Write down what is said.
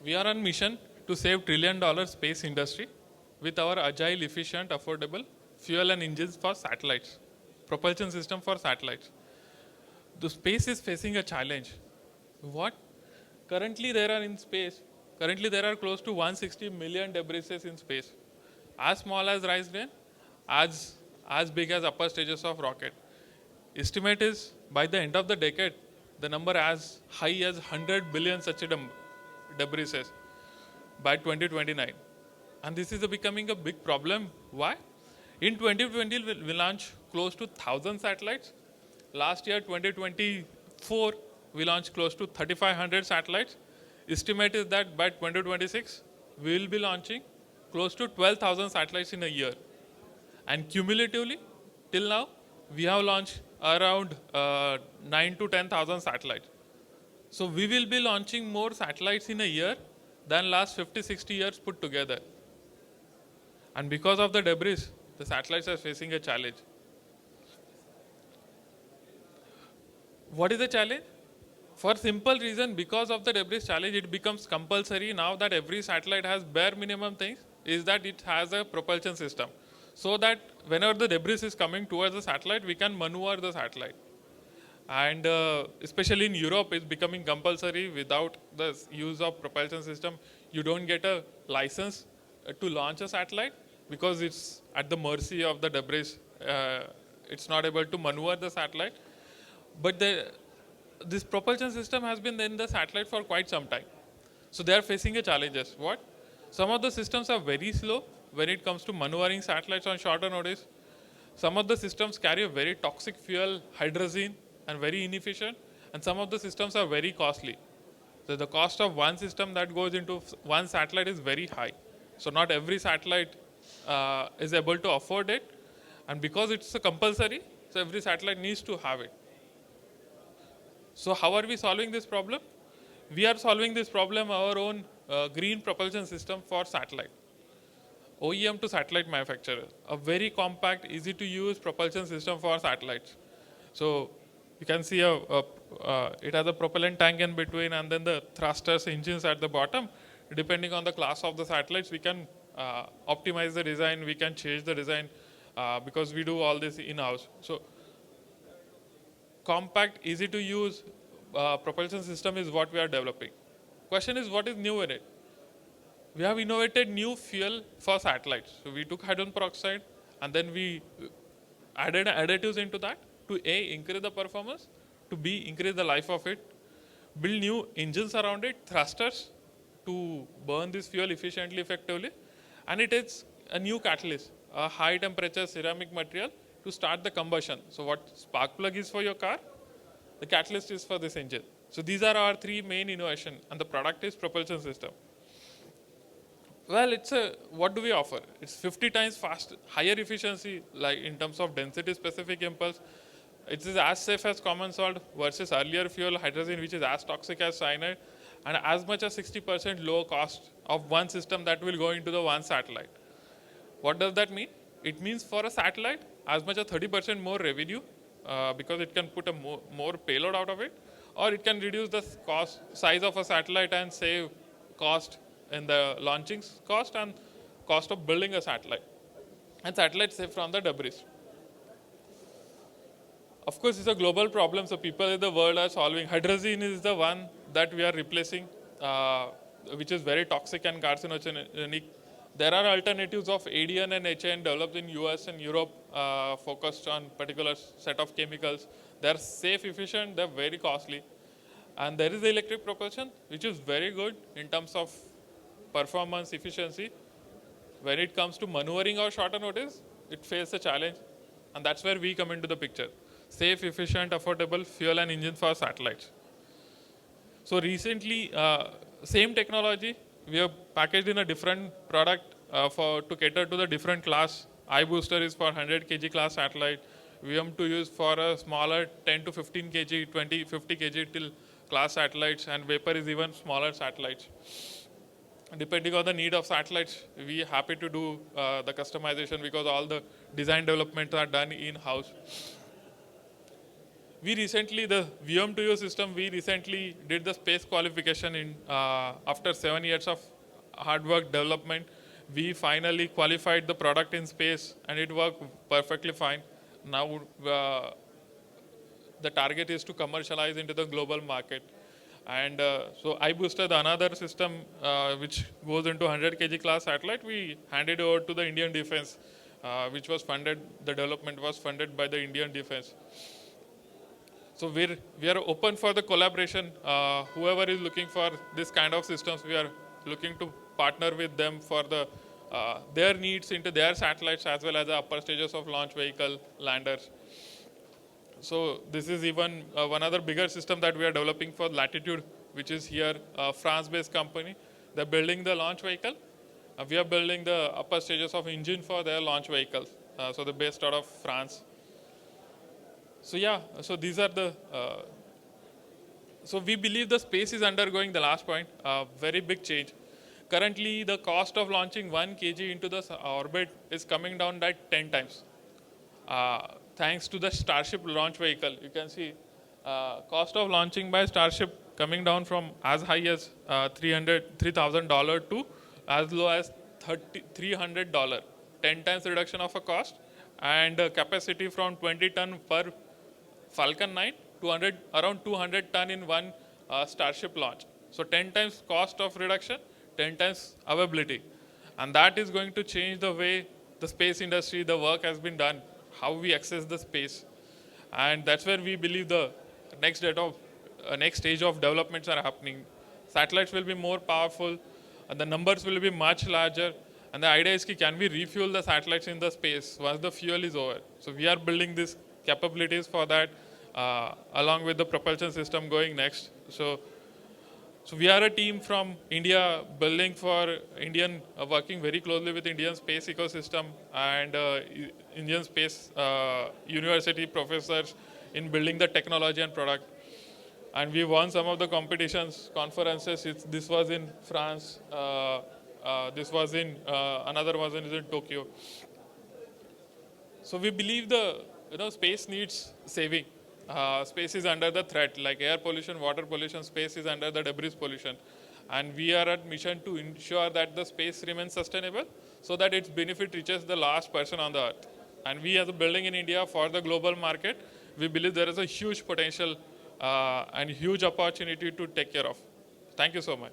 We are on mission to save $1 trillion space industry with our agile, efficient, affordable fuel and engines for satellites, propulsion system for satellites. The space is facing a challenge. What? Currently there are close to 160 million debris in space. As small as rice grain, as big as upper stages of rocket. Estimate is by the end of the decade, the number as high as 100 billion such debris by 2029. And this is becoming a big problem. Why? In 2020, we launched close to 1,000 satellites. Last year, 2024, we launched close to 3,500 satellites. Estimate is that by 2026, we will be launching close to 12,000 satellites in a year. And cumulatively, till now, we have launched around 9 to 10,000 satellites. So we will be launching more satellites in a year than last 50, 60 years put together. And because of the debris, the satellites are facing a challenge. What is the challenge? For simple reason, because of the debris challenge, it becomes compulsory now that every satellite has bare minimum things, is that it has a propulsion system. So that whenever the debris is coming towards the satellite, we can maneuver the satellite. And especially in Europe, it's becoming compulsory. Without the use of propulsion system, you don't get a license to launch a satellite because it's at the mercy of the debris. It's not able to maneuver the satellite. But this propulsion system has been in the satellite for quite some time. So they are facing a challenges. What? Some of the systems are very slow when it comes to maneuvering satellites on shorter notice. Some of the systems carry a very toxic fuel, hydrazine, and very inefficient. And some of the systems are very costly. So the cost of one system that goes into one satellite is very high. So not every satellite is able to afford it. And because it's a compulsory, so every satellite needs to have it. So how are we solving this problem? We are solving this problem our own green propulsion system for satellite. OEM to satellite manufacturer, a very compact, easy to use propulsion system for satellites. So you can see it has a propellant tank in between and then the thrusters, engines at the bottom. Depending on the class of the satellites, we can optimize the design, we can change the design because we do all this in-house. So compact, easy to use propulsion system is what we are developing. Question is, what is new in it? We have innovated new fuel for satellites. So we took hydrogen peroxide and then we added additives into that to A, increase the performance, to B, increase the life of it, build new engines around it, thrusters to burn this fuel efficiently, effectively, and it is a new catalyst, a high temperature ceramic material to start the combustion. So what spark plug is for your car, the catalyst is for this engine. So these are our three main innovations, and the product is propulsion system. Well, what do we offer? It's 50 times fast, higher efficiency, like in terms of density specific impulse. It is as safe as common salt versus earlier fuel, hydrazine, which is as toxic as cyanide, and as much as 60% lower cost of one system that will go into the one satellite. What does that mean? It means for a satellite, as much as 30% more revenue because it can put a more payload out of it, or it can reduce the size of a satellite and save cost in the launching cost and cost of building a satellite. And satellites safe from the debris. Of course, it's a global problem, so people in the world are solving. Hydrazine is the one that we are replacing, which is very toxic and carcinogenic. There are alternatives of ADN and HN developed in US and Europe, focused on particular set of chemicals. They're safe, efficient, they're very costly. And there is the electric propulsion, which is very good in terms of performance, efficiency. When it comes to maneuvering or shorter notice, it faces a challenge. And that's where we come into the picture. Safe, efficient, affordable fuel and engine for satellites. So recently, same technology, we have packaged in a different product to cater to the different class. iBooster is for 100 kg class satellite. VM2 is for a smaller 10 to 15 kg, 20, 50 kg till class satellites, and Vapor is even smaller satellites. Depending on the need of satellites, we are happy to do the customization because all the design development are done in-house. We recently, the VM2U system, we recently did the space qualification in after 7 years of hard work development. We finally qualified the product in space and it worked perfectly fine. Now the target is to commercialize into the global market. And so I boosted another system which goes into 100 kg class satellite. We handed over to the Indian Defense, which was funded, the development was funded by the Indian Defense. So we are open for the collaboration. Whoever is looking for this kind of systems, we are looking to partner with them for their needs into their satellites as well as the upper stages of launch vehicle landers. So this is even one other bigger system that we are developing for Latitude, which is here a France-based company. They're building the launch vehicle. We are building the upper stages of engine for their launch vehicles. So they're based out of France. So yeah, so these are the, so we believe the space is undergoing, the last point, a very big change. Currently, the cost of launching 1 kg into the orbit is coming down by 10 times. Thanks to the Starship launch vehicle, you can see cost of launching by Starship coming down from as high as $3,000 to as low as $300, 10 times reduction of a cost, and capacity from 20 ton per Falcon 9 to around 200 ton in one Starship launch. So 10 times cost of reduction, 10 times availability. And that is going to change the way the space industry, the work has been done, how we access the space. And that's where we believe the next stage of developments are happening. Satellites will be more powerful, and the numbers will be much larger. And the idea is, can we refuel the satellites in the space once the fuel is over? So we are building these capabilities for that, along with the propulsion system going next. So we are a team from India building for Indian, working very closely with Indian space ecosystem and Indian space university professors in building the technology and product. And we won some of the competitions, conferences. This was in France. This was in, another was in Tokyo. So we believe the space needs saving. Space is under the threat, like air pollution, water pollution, space is under the debris pollution. And we are at mission to ensure that the space remains sustainable so that its benefit reaches the last person on the earth. And we as a building in India for the global market, we believe there is a huge potential and huge opportunity to take care of. Thank you so much.